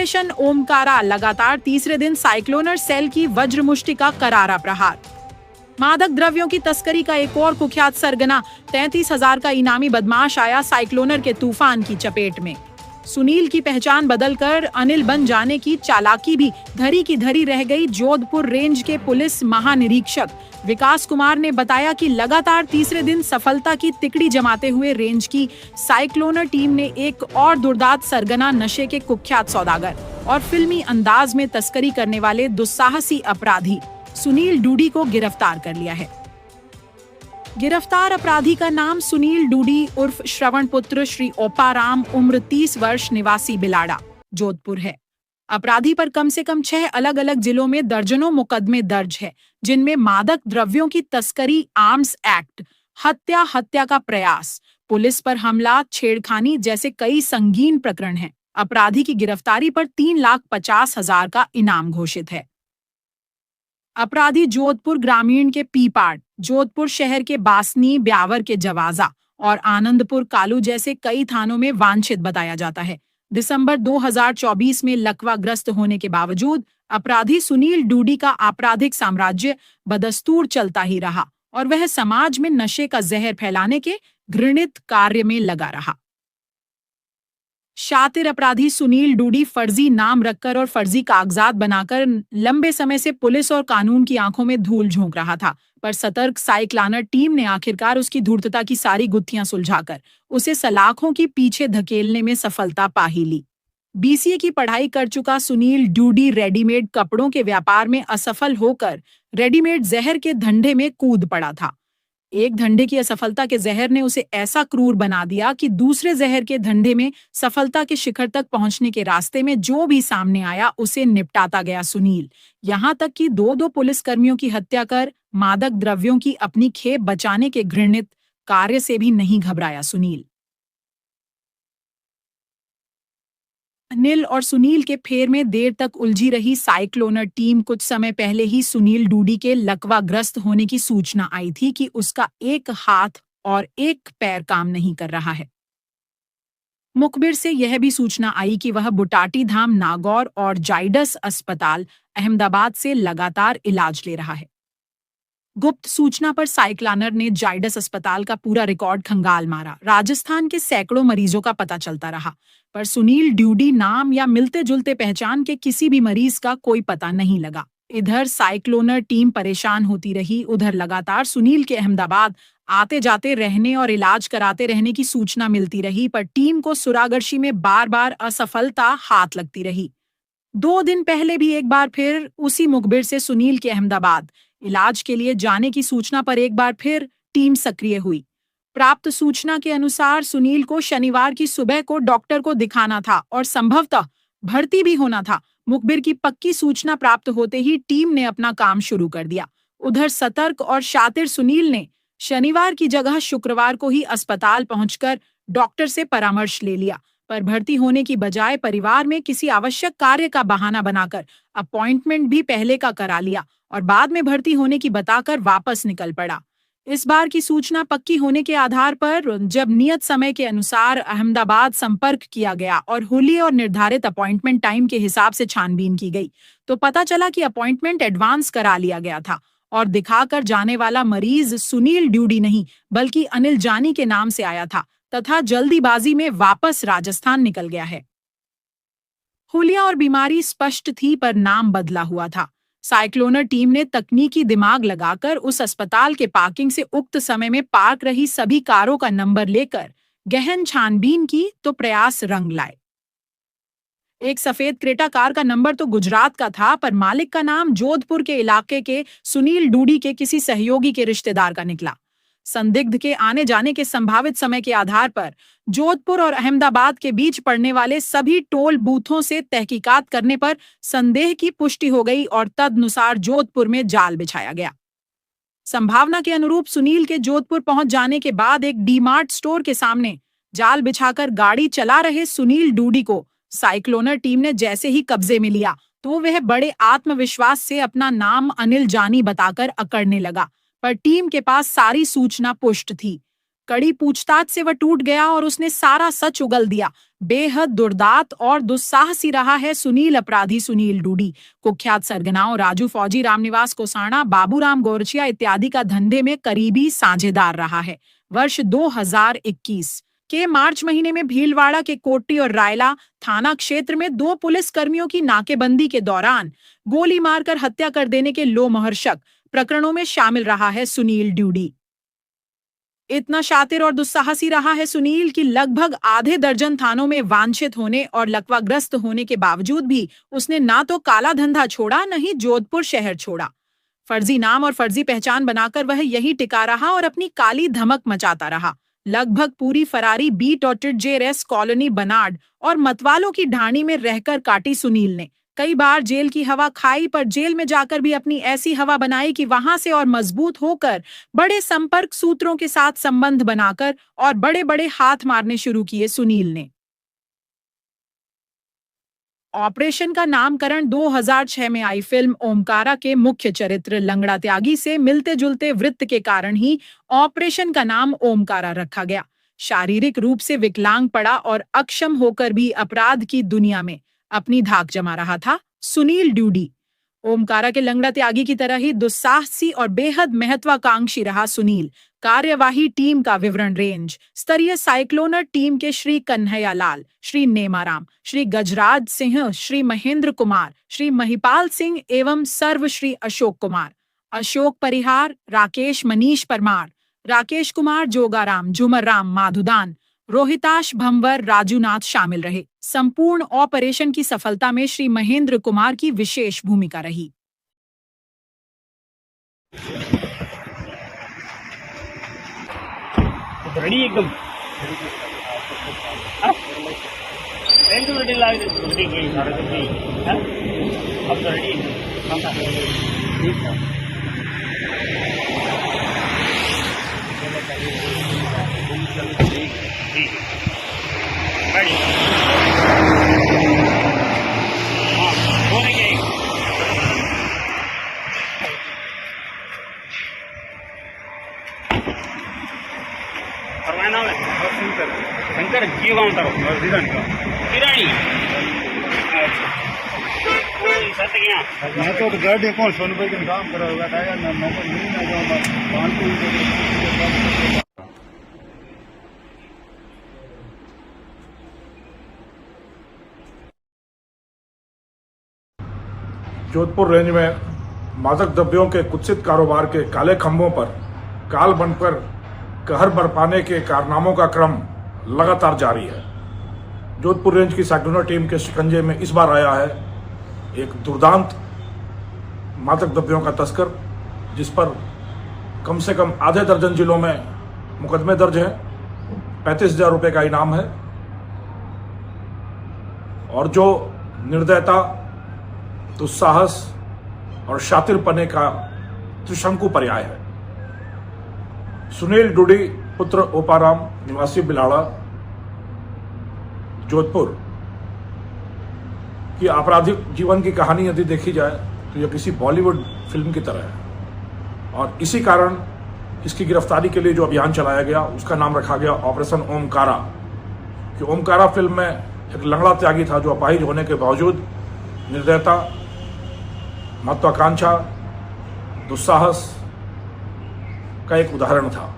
Operation Omkara लगातार तीसरे दिन साइक्लोनर सेल की वज्रमुष्टि का करारा प्रहार। मादक द्रव्यों की तस्करी का एक और कुख्यात सरगना 33,000 का इनामी बदमाश आया साइक्लोनर के तूफान की चपेट में। सुनील की पहचान बदलकर अनिल बन जाने की चालाकी भी धरी की धरी रह गई। जोधपुर रेंज के पुलिस महानिरीक्षक विकास कुमार ने बताया कि लगातार तीसरे दिन सफलता की तिकड़ी जमाते हुए रेंज की साइक्लोनर टीम ने एक और दुर्दांत सरगना नशे के कुख्यात सौदागर और फिल्मी अंदाज में तस्करी करने वाले दुस्साहसी अपराधी सुनील डूडी को गिरफ्तार कर लिया है। गिरफ्तार अपराधी का नाम सुनील डूडी उर्फ श्रवण पुत्र श्री ओपाराम, उम्र 30 वर्ष, निवासी बिलाड़ा, जोधपुर है। अपराधी पर कम से कम 6 अलग अलग जिलों में दर्जनों मुकदमे दर्ज है, जिनमें मादक द्रव्यों की तस्करी, आर्म्स एक्ट, हत्या का प्रयास, पुलिस पर हमला, छेड़खानी जैसे कई संगीन प्रकरण हैं। अपराधी की गिरफ्तारी पर 3,50,000 का इनाम घोषित है। अपराधी जोधपुर ग्रामीण के पीपाड़, जोधपुर शहर के बासनी, ब्यावर के जवाजा और आनंदपुर कालू जैसे कई थानों में वांछित बताया जाता है। दिसंबर 2024 में लकवाग्रस्त होने के बावजूद अपराधी सुनील डूडी का आपराधिक साम्राज्य बदस्तूर चलता ही रहा और वह समाज में नशे का जहर फैलाने के घृणित कार्य में लगा रहा। शातिर अपराधी सुनील डूडी फर्जी नाम रखकर और फर्जी कागजात बनाकर लंबे समय से पुलिस और कानून की आंखों में धूल झोंक रहा था, पर सतर्क साइक्लोनर टीम ने आखिरकार उसकी धूर्तता की सारी गुत्थियां सुलझाकर उसे सलाखों के पीछे धकेलने में सफलता पा ही ली। बीसीए की पढ़ाई कर चुका सुनील डूडी रेडीमेड कपड़ों के व्यापार में असफल होकर रेडीमेड जहर के धंधे में कूद पड़ा था। एक धंधे की असफलता के जहर ने उसे ऐसा क्रूर बना दिया कि दूसरे जहर के धंधे में सफलता के शिखर तक पहुंचने के रास्ते में जो भी सामने आया उसे निपटाता गया सुनील। यहां तक कि 2 पुलिसकर्मियों की हत्या कर मादक द्रव्यों की अपनी खेप बचाने के घृणित कार्य से भी नहीं घबराया सुनील। अनिल और सुनील के फेर में देर तक उलझी रही साइक्लोनर टीम कुछ समय पहले ही सुनील डूडी के लकवाग्रस्त होने की सूचना आई थी कि उसका एक हाथ और एक पैर काम नहीं कर रहा है। मुखबिर से यह भी सूचना आई कि वह बुटाटी धाम, नागौर और जाइडस अस्पताल, अहमदाबाद से लगातार इलाज ले रहा है। गुप्त सूचना पर साइक्लोनर ने जाइडस अस्पताल का पूरा रिकॉर्ड खंगाल मारा। राजस्थान के सैकड़ों मरीजों का पता चलता रहा, पर सुनील डूडी नाम या मिलते जुलते पहचान के किसी भी मरीज का कोई पता नहीं लगा। इधर साइक्लोनर टीम परेशान होती रही, उधर लगातार सुनील के अहमदाबाद आते जाते रहने और इलाज कराते रहने की सूचना मिलती रही, पर टीम को सुरागर्शी में बार बार असफलता हाथ लगती रही। 2 दिन पहले भी एक बार फिर उसी मुखबिर से सुनील के अहमदाबाद इलाज के लिए जाने की सूचना पर एक बार फिर टीम सक्रिय हुई। प्राप्त सूचना के अनुसार सुनील को शनिवार की सुबह को डॉक्टर को दिखाना था और संभवतः भर्ती भी होना था। मुखबिर की पक्की सूचना प्राप्त होते ही टीम ने अपना काम शुरू कर दिया। उधर सतर्क और शातिर सुनील ने शनिवार की जगह शुक्रवार को ही अस्पताल पहुंचकर डॉक्टर से परामर्श ले लिया, पर भर्ती होने की बजाय परिवार में किसी आवश्यक कार्य का बहाना बनाकर अपॉइंटमेंट भी पहले का करा लिया और बाद में भर्ती होने की बताकर वापस निकल पड़ा। इस बार की सूचना पक्की होने के आधार पर जब नियत समय के अनुसार अहमदाबाद संपर्क किया गया और हुलिये और निर्धारित अपॉइंटमेंट टाइम के हिसाब से छानबीन की गई, तो पता चला कि अपॉइंटमेंट एडवांस करा लिया गया था और दिखाकर जाने वाला मरीज सुनील डूडी नहीं बल्कि अनिल जानी के नाम से आया था तथा जल्दीबाजी में वापस राजस्थान निकल गया है। हुलिया और बीमारी स्पष्ट थी, पर नाम बदला हुआ था। साइक्लोनर टीम ने तकनीकी दिमाग लगाकर उस अस्पताल के पार्किंग से उक्त समय में पार्क रही सभी कारों का नंबर लेकर गहन छानबीन की तो प्रयास रंग लाए। एक सफेद क्रेटा कार का नंबर तो गुजरात का था, पर मालिक का नाम जोधपुर के इलाके के सुनील डूडी के किसी सहयोगी के रिश्तेदार का निकला। संदिग्ध के आने जाने के संभावित समय के आधार पर जोधपुर और अहमदाबाद के बीच पड़ने वाले सभी टोल बूथों से तहकीकात करने पर संदेह की पुष्टि हो गई और तदनुसार जोधपुर में जाल बिछाया गया। संभावना के अनुरूप सुनील के जोधपुर पहुंच जाने के बाद एक डीमार्ट स्टोर के सामने जाल बिछाकर गाड़ी चला रहे सुनील डूडी को साइक्लोनर टीम ने जैसे ही कब्जे में लिया तो वह बड़े आत्मविश्वास से अपना नाम अनिल जानी बताकर अकड़ने लगा, पर टीम के पास सारी सूचना पुष्ट थी। कड़ी पूछताछ से वह टूट गया और उसने सारा सच उगल दिया। बेहद दुर्दांत और दुस्साहसी रहा है सुनील अपराधी सुनील डूडी। कुख्यात सरगनाओं राजू फौजी, रामनिवास कोसाणा, बाबूराम गोरचिया इत्यादि का धंधे में करीबी साझेदार रहा है। वर्ष 2021 के मार्च महीने में भीलवाड़ा के कोट्टी और रायला थाना क्षेत्र में 2 पुलिस कर्मियों की नाकेबंदी के दौरान गोली मारकर हत्या कर देने के लोमहर्षक प्रकरणों में शामिल रहा है सुनील डूडी। इतना शातिर और दुस्साहसी रहा है सुनील कि लगभग आधे दर्जन थानों में वांछित होने और लकवाग्रस्त होने के बावजूद भी उसने ना तो काला धंधा छोड़ा, न ही जोधपुर शहर छोड़ा। फर्जी नाम और फर्जी पहचान बनाकर वह यही टिका रहा और अपनी काली धमक मचाता रहा। लगभग पूरी फरारी बीट और जेरेस कॉलोनी बनाड और मतवालों की ढाणी में रहकर काटी सुनील ने। कई बार जेल की हवा खाई, पर जेल में जाकर भी अपनी ऐसी हवा बनाई कि वहां से और मजबूत होकर बड़े संपर्क सूत्रों के साथ संबंध बनाकर और बड़े बड़े हाथ मारने शुरू किए सुनील ने। ऑपरेशन का नामकरण 2006 में आई फिल्म ओमकारा के मुख्य चरित्र लंगड़ा त्यागी से मिलते जुलते वृत्त के कारण ही ऑपरेशन का नाम ओमकारा रखा गया। शारीरिक रूप से विकलांग पड़ा और अक्षम होकर भी अपराध की दुनिया में अपनी धाक जमा रहा था सुनील डूडी। ओमकारा के लंगड़ा त्यागी की तरह ही दुस्साहसी और बेहद महत्वाकांक्षी रहा सुनील। कार्यवाही टीम का विवरण रेंज स्तरीय साइक्लोनर टीम के श्री कन्हैया लाल, श्री नेमाराम, श्री गजराज सिंह, श्री महेंद्र कुमार, श्री महिपाल सिंह एवं सर्व श्री अशोक कुमार, अशोक परिहार, राकेश मनीष परमार, राकेश कुमार जोगाराम, झुमर राम माधुदान, रोहिताश भंवर, राजूनाथ शामिल रहे। संपूर्ण ऑपरेशन की सफलता में श्री महेंद्र कुमार की विशेष भूमिका रही। रेडी एकदम अब तो रेडी शंकर जीव अंतर किराणी मैं तो गाड़ी कौन सोनभद्र के काम करा हुआ था ना नंबर नहीं ना जाऊंगा कानपुर जोधपुर रेंज में मादक द्रव्यों के कुत्सित कारोबार के काले खंभों पर काल बनकर कहर बरपाने के कारनामों का क्रम लगातार जारी है। जोधपुर रेंज की साइक्लोनर टीम के शिकंजे में इस बार आया है एक दुर्दांत मादक द्रव्यों का तस्कर, जिस पर कम से कम आधे दर्जन जिलों में मुकदमे दर्ज हैं। 35,000 रुपये का इनाम है और जो निर्दयता, दुस्साहस और शातिरपने का त्रिशंकु पर्याय है। सुनील डूडी पुत्र ओपाराम निवासी बिलाड़ा जोधपुर की आपराधिक जीवन की कहानी यदि देखी जाए तो यह किसी बॉलीवुड फिल्म की तरह है और इसी कारण इसकी गिरफ्तारी के लिए जो अभियान चलाया गया उसका नाम रखा गया ऑपरेशन ओमकारा। कि ओमकारा फिल्म में एक लंगड़ा त्यागी था जो अपाहिज होने के बावजूद निर्दयता, महत्वाकांक्षा, दुस्साहस का एक उदाहरण था।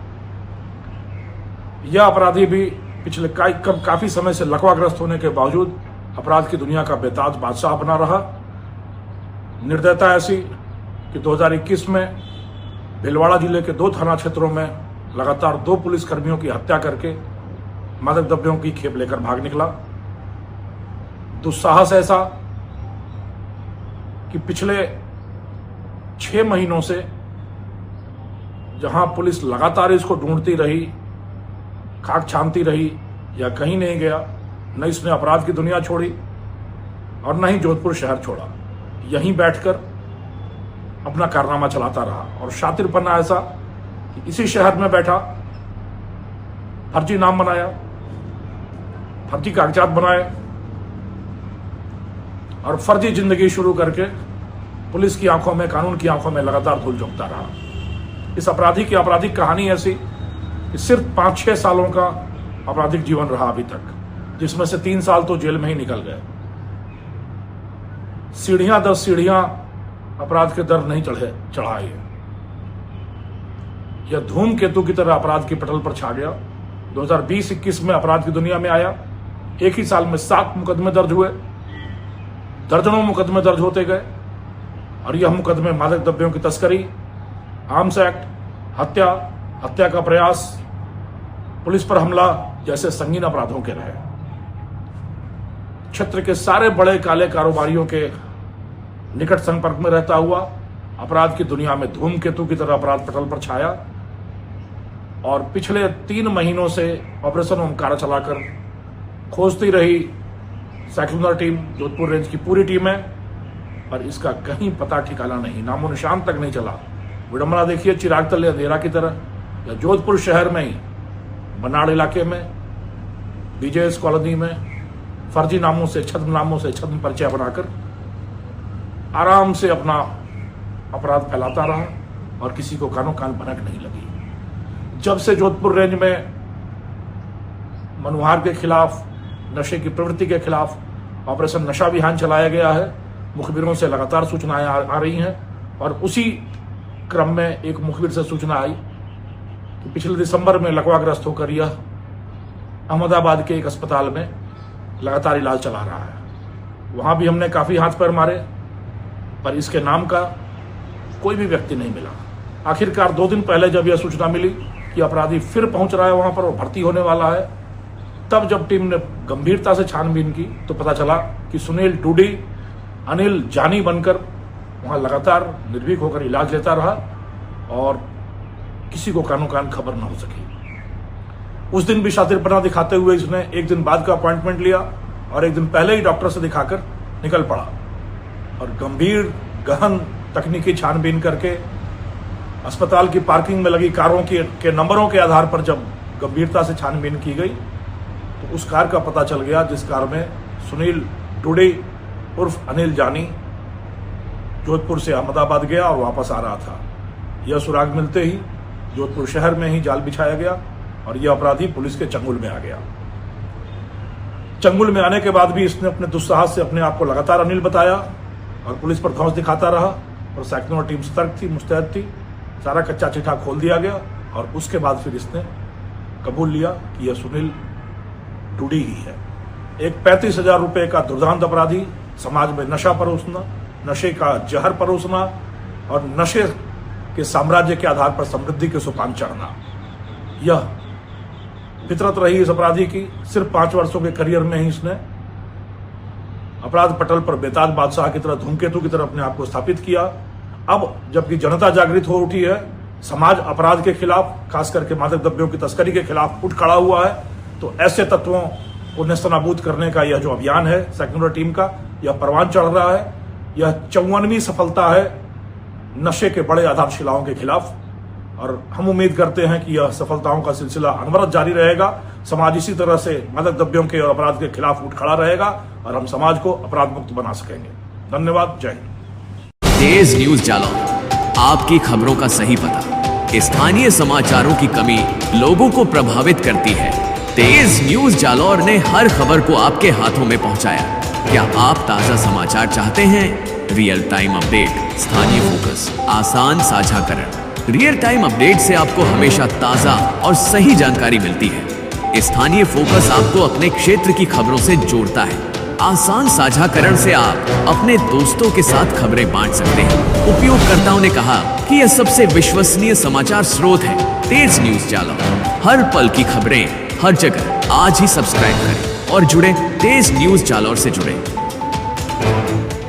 यह अपराधी भी पिछले काफी समय से लकवाग्रस्त होने के बावजूद अपराध की दुनिया का बेताज बादशाह बना रहा। निर्दयता ऐसी कि 2021 में भीलवाड़ा जिले के 2 थाना क्षेत्रों में लगातार 2 पुलिस कर्मियों की हत्या करके मादक द्रव्यों की खेप लेकर भाग निकला। दुस्साहस ऐसा कि पिछले 6 महीनों से जहां पुलिस लगातार इसको ढूंढती रही, खाक छानती रही या कहीं नहीं गया, न इसने अपराध की दुनिया छोड़ी और न ही जोधपुर शहर छोड़ा। यहीं बैठकर अपना कारनामा चलाता रहा और शातिरपना ऐसा कि इसी शहर में बैठा फर्जी नाम बनाया, फर्जी कागजात बनाए और फर्जी जिंदगी शुरू करके पुलिस की आंखों में, कानून की आंखों में लगातार धूल झोंकता रहा। इस अपराधी की आपराधिक कहानी ऐसी कि सिर्फ 5-6 सालों का आपराधिक जीवन रहा अभी तक, जिसमें से 3 साल तो जेल में ही निकल गए। सीढ़ियां दर सीढ़ियां अपराध के दर नहीं चढ़ाए है। यह धूमकेतु की तरह अपराध की पटल पर छा गया। 2020-21 में अपराध की दुनिया में आया। एक ही साल में 7 मुकदमे दर्ज हुए, दर्जनों मुकदमे दर्ज होते गए, और यह मुकदमे मादक द्रव्यों की तस्करी, आर्म्स एक्ट, हत्या का प्रयास, पुलिस पर हमला जैसे संगीन अपराधों के रहे। क्षेत्र के सारे बड़े काले कारोबारियों के निकट संपर्क में रहता हुआ अपराध की दुनिया में धूमकेतु की तरह अपराध पटल पर छाया, और पिछले 3 महीनों से ऑपरेशन ओमकारा चलाकर खोजती रही साइक्लोनर टीम, जोधपुर रेंज की पूरी टीम है, पर इसका कहीं पता ठिकाना नहीं, नामो निशान तक नहीं चला। विडंबना देखिए, चिराग तले अंधेरा की तरह, या जोधपुर शहर में ही बनाड़ इलाके में बीजेएस कॉलोनी में फर्जी नामों से, छद्म परिचय बनाकर आराम से अपना अपराध फैलाता रहा, और किसी को कानो कान भनक नहीं लगी। जब से जोधपुर रेंज में मनुहार के खिलाफ, नशे की प्रवृत्ति के खिलाफ ऑपरेशन नशा अभियान चलाया गया है, मुखबिरों से लगातार सूचनाएं आ रही हैं, और उसी क्रम में एक मुखबिर से सूचना आई कि पिछले दिसंबर में लकवाग्रस्त होकर यह अहमदाबाद के एक अस्पताल में लगातार इलाज चला रहा है। वहां भी हमने काफी हाथ पैर मारे, पर इसके नाम का कोई भी व्यक्ति नहीं मिला। आखिरकार 2 दिन पहले जब यह सूचना मिली कि अपराधी फिर पहुंच रहा है वहां पर, वो भर्ती होने वाला है, तब जब टीम ने गंभीरता से छानबीन की तो पता चला कि सुनील डूडी अनिल जानी बनकर वहां लगातार निर्भीक होकर इलाज लेता रहा, और किसी को कानो कान खबर न हो सकी। उस दिन भी शातिरपना दिखाते हुए इसने एक दिन बाद का अपॉइंटमेंट लिया, और एक दिन पहले ही डॉक्टर से दिखाकर निकल पड़ा, और गंभीर गहन तकनीकी छानबीन करके अस्पताल की पार्किंग में लगी कारों के नंबरों के आधार पर जब गंभीरता से छानबीन की गई, तो उस कार का पता चल गया जिस कार में सुनील डूडी उर्फ अनिल जानी जोधपुर से अहमदाबाद गया और वापस आ रहा था। यह सुराग मिलते ही जोधपुर शहर में ही जाल बिछाया गया, और यह अपराधी पुलिस के चंगुल में आ गया। चंगुल में आने के बाद भी इसने अपने दुस्साहस से अपने आप को लगातार अनिल बताया, और पुलिस पर धौंस दिखाता रहा, और साइक्लोनर टीम सतर्क थी, मुस्तैद थी। सारा कच्चा चिट्ठा खोल दिया गया, और उसके बाद फिर इसने कबूल लिया कि यह सुनील डूडी ही है। एक 35,000 रुपए का दुर्दांत अपराधी, समाज में नशा परोसना, नशे का जहर परोसना, और नशे के साम्राज्य के आधार पर समृद्धि के सोपान चढ़ना, यह फितरत रही इस अपराधी की। सिर्फ 5 वर्षों के करियर में ही इसने अपराध पटल पर बेताज बादशाह की तरह, धूमकेतु की तरह अपने आप को स्थापित किया। अब जबकि जनता जागृत हो उठी है, समाज अपराध के खिलाफ, खास करके मादक द्रव्यों की तस्करी के खिलाफ उठ खड़ा हुआ है, तो ऐसे तत्वों को नेस्तनाबूद करने का यह जो अभियान है साइक्लोनर टीम का, यह परवान चढ़ रहा है। यह 54वीं सफलता है नशे के बड़े आधारशिलाओं के खिलाफ, और हम उम्मीद करते हैं कि यह सफलताओं का सिलसिला अनवरत जारी रहेगा। समाज इसी तरह से मादक द्रव्यों के और अपराध के खिलाफ उठ खड़ा रहेगा, और हम समाज को अपराध मुक्त बना सकेंगे। धन्यवाद। जय हिंद। तेज न्यूज जालौर, आपकी खबरों का सही पता। स्थानीय समाचारों की कमी लोगों को प्रभावित करती है। तेज न्यूज जालौर ने हर खबर को आपके हाथों में पहुंचाया। क्या आप ताजा समाचार चाहते हैं? रियल टाइम अपडेट, स्थानीय फोकस, आसान साझाकरण। रियल टाइम अपडेट से आपको हमेशा ताजा और सही जानकारी मिलती है। स्थानीय फोकस आपको अपने क्षेत्र की खबरों से जोड़ता है। आसान साझाकरण से आप अपने दोस्तों के साथ खबरें बांट सकते हैं। उपयोगकर्ताओं ने कहा कि यह सबसे विश्वसनीय समाचार स्रोत है। तेज न्यूज जालौर, हर पल की खबरें, हर जगह। आज ही सब्सक्राइब करें और जुड़े तेज न्यूज जालौर से जुड़े।